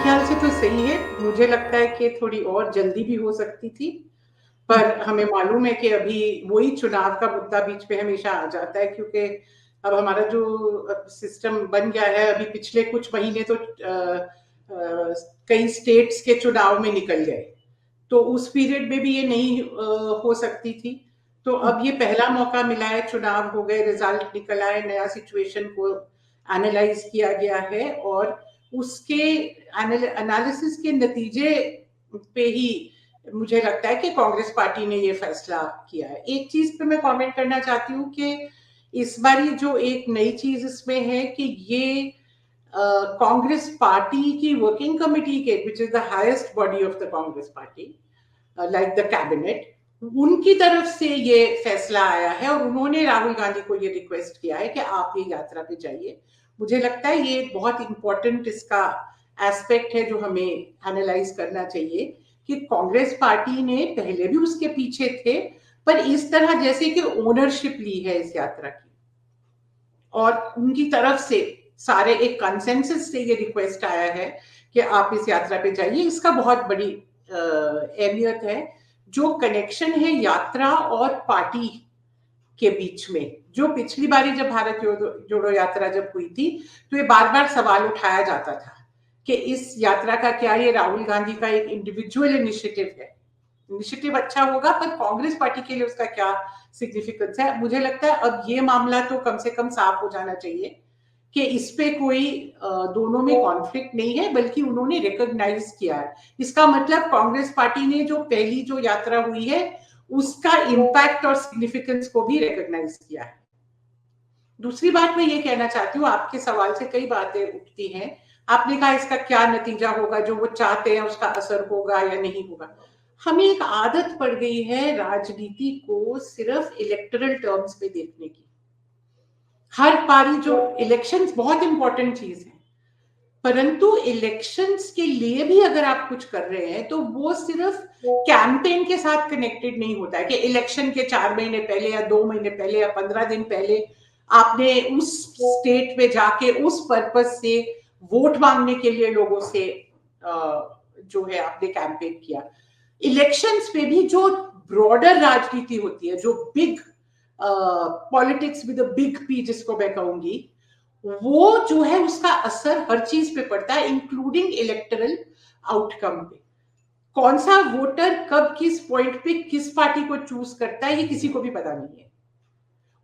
ख्याल से तो सही है। मुझे लगता है कि थोड़ी और जल्दी भी हो सकती थी, पर हमें मालूम है कि अभी वही चुनाव का मुद्दा बीच में हमेशा आ जाता है, क्योंकि अब हमारा जो सिस्टम बन गया है, अभी पिछले कुछ महीने तो कई स्टेट्स के चुनाव में निकल गए, तो उस पीरियड में भी ये नहीं हो सकती थी। तो अब ये पहला मौका मिला है, चुनाव हो गए, रिजल्ट निकल आए, नया सिचुएशन को एनालाइज किया गया है और उसके एनालिसिस के नतीजे पे ही मुझे लगता है कि कांग्रेस पार्टी ने ये फैसला किया है। एक चीज पे मैं कमेंट करना चाहती हूँ कि इस बार ये जो एक नई चीज इसमें है कि ये कांग्रेस पार्टी की वर्किंग कमेटी के, which is the highest body of the Congress party, like the cabinet, उनकी तरफ से ये फैसला आया है और उन्होंने राहुल गांधी को ये रिक्वेस्ट किया है कि आप ये यात्रा पे जाइए। मुझे लगता है ये बहुत इंपॉर्टेंट इसका एस्पेक्ट है जो हमें एनालाइज करना चाहिए कि कांग्रेस पार्टी ने पहले भी उसके पीछे थे, पर इस तरह जैसे कि ओनरशिप ली है इस यात्रा की और उनकी तरफ से सारे एक कंसेंसस से ये रिक्वेस्ट आया है कि आप इस यात्रा पे जाइए। इसका बहुत बड़ी अहमियत है। जो कनेक्शन है यात्रा और पार्टी के बीच में, जो पिछली बारी जब भारत जोड़ो यात्रा जब हुई थी, तो ये बार बार सवाल उठाया जाता था कि इस यात्रा का क्या ये राहुल गांधी का एक इंडिविजुअल इनिशिएटिव है। इनिशिएटिव अच्छा होगा, पर कांग्रेस पार्टी के लिए उसका क्या सिग्निफिकेंस है। मुझे लगता है अब ये मामला तो कम से कम साफ हो जाना चाहिए कि इस पे कोई दोनों में कॉन्फ्लिक्ट नहीं है, बल्कि उन्होंने रिकॉग्नाइज किया है। इसका मतलब कांग्रेस पार्टी ने जो पहली जो यात्रा हुई है उसका इम्पैक्ट और सिग्निफिकेंस को भी रिकॉग्नाइज किया है। दूसरी बात मैं ये कहना चाहती हूँ, आपके सवाल से कई बातें उठती हैं। आपने कहा इसका क्या नतीजा होगा, जो वो चाहते हैं उसका असर होगा या नहीं होगा। हमें एक आदत पड़ गई है राजनीति को सिर्फ इलेक्टोरल टर्म्स पे देखने की। हर पारी जो इलेक्शंस बहुत इंपॉर्टेंट चीज है, परंतु इलेक्शंस के लिए भी अगर आप कुछ कर रहे हैं तो वो सिर्फ कैंपेन के साथ कनेक्टेड नहीं होता है कि इलेक्शन के 4 महीने पहले या 2 महीने पहले या 15 दिन पहले आपने उस स्टेट में जाके उस पर्पज से वोट मांगने के लिए लोगों से जो है आपने कैंपेन किया। इलेक्शंस पे भी जो ब्रॉडर राजनीति होती है, जो big politics with a big P जिसको मैं कहूंगी, वो जो है उसका असर हर चीज पे पड़ता है, इंक्लूडिंग इलेक्टोरल आउटकम पे। कौन सा वोटर कब किस पॉइंट पे किस पार्टी को चूज करता है ये किसी को भी पता नहीं है,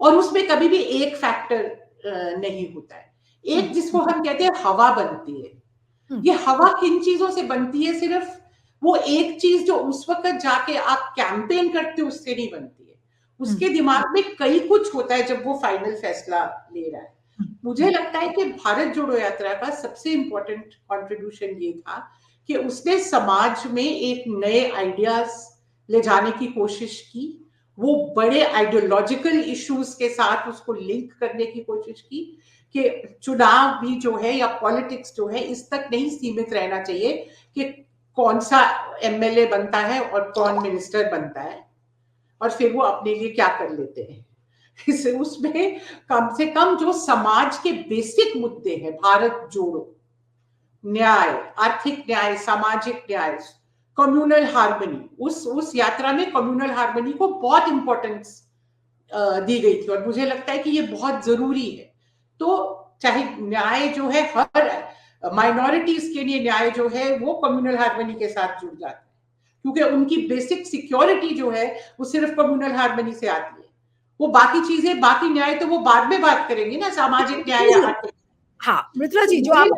और उसमें कभी भी एक फैक्टर नहीं होता है। एक जिसको हम कहते हैं हवा बनती है। ये हवा किन चीजों से बनती है? सिर्फ वो एक चीज जो उस वक्त जाके आप कैंपेन करते हो उससे नहीं बनती है। उसके दिमाग में कई कुछ होता है जब वो फाइनल फैसला ले रहा है। मुझे लगता है कि भारत जोड़ो यात्रा का सबसे इंपॉर्टेंट कंट्रीब्यूशन ये था कि उसने समाज में एक नए आइडियाज ले जाने की कोशिश की। वो बड़े आइडियोलॉजिकल इश्यूज के साथ उसको लिंक करने की कोशिश की कि चुनाव भी जो है या पॉलिटिक्स जो है इस तक नहीं सीमित रहना चाहिए कि कौन सा एमएलए बनता है और कौन मिनिस्टर बनता है और फिर वो अपने लिए क्या कर लेते हैं। उसमें कम से कम जो समाज के बेसिक मुद्दे हैं, भारत जोड़ो, न्याय, आर्थिक न्याय, सामाजिक न्याय, कम्युनल हार्मनी, उस यात्रा में कम्युनल हार्मनी को बहुत इंपॉर्टेंस दी गई थी और मुझे लगता है कि ये बहुत जरूरी है। तो चाहे न्याय जो है हर माइनॉरिटीज के लिए न्याय जो है वो कम्युनल हार्मनी के साथ जुड़ जाता है, क्योंकि उनकी बेसिक सिक्योरिटी जो है वो सिर्फ कम्युनल हार्मनी से आती है। वो बाकी चीजें, बाकी न्याय तो वो बाद में बात करेंगे ना, सामाजिक न्याय या आर्थिक। हाँ मृदुला जी, जो आपने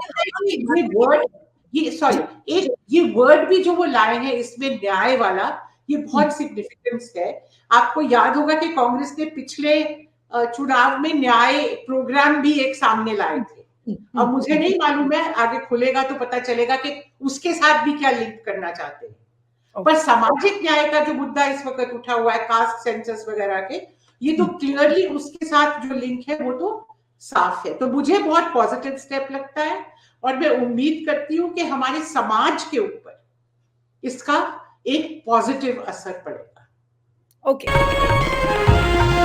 ये वर्ड भी जो वो लाए हैं इसमें न्याय वाला, ये बहुत सिग्निफिकेंस है। आपको याद होगा कि कांग्रेस ने पिछले चुनाव में न्याय प्रोग्राम भी एक सामने लाए थे। अब मुझे नहीं मालूम है, आगे खुलेगा तो पता चलेगा कि उसके साथ भी क्या लिंक करना चाहते हैं। पर सामाजिक न्याय का जो मुद्दा इस वक्त उठा हुआ है, कास्ट सेंसस वगैरह के, ये तो क्लियरली उसके साथ जो लिंक है वो तो साफ है। तो मुझे बहुत पॉजिटिव स्टेप लगता है और मैं उम्मीद करती हूँ कि हमारे समाज के ऊपर इसका एक पॉजिटिव असर पड़ेगा। ओके।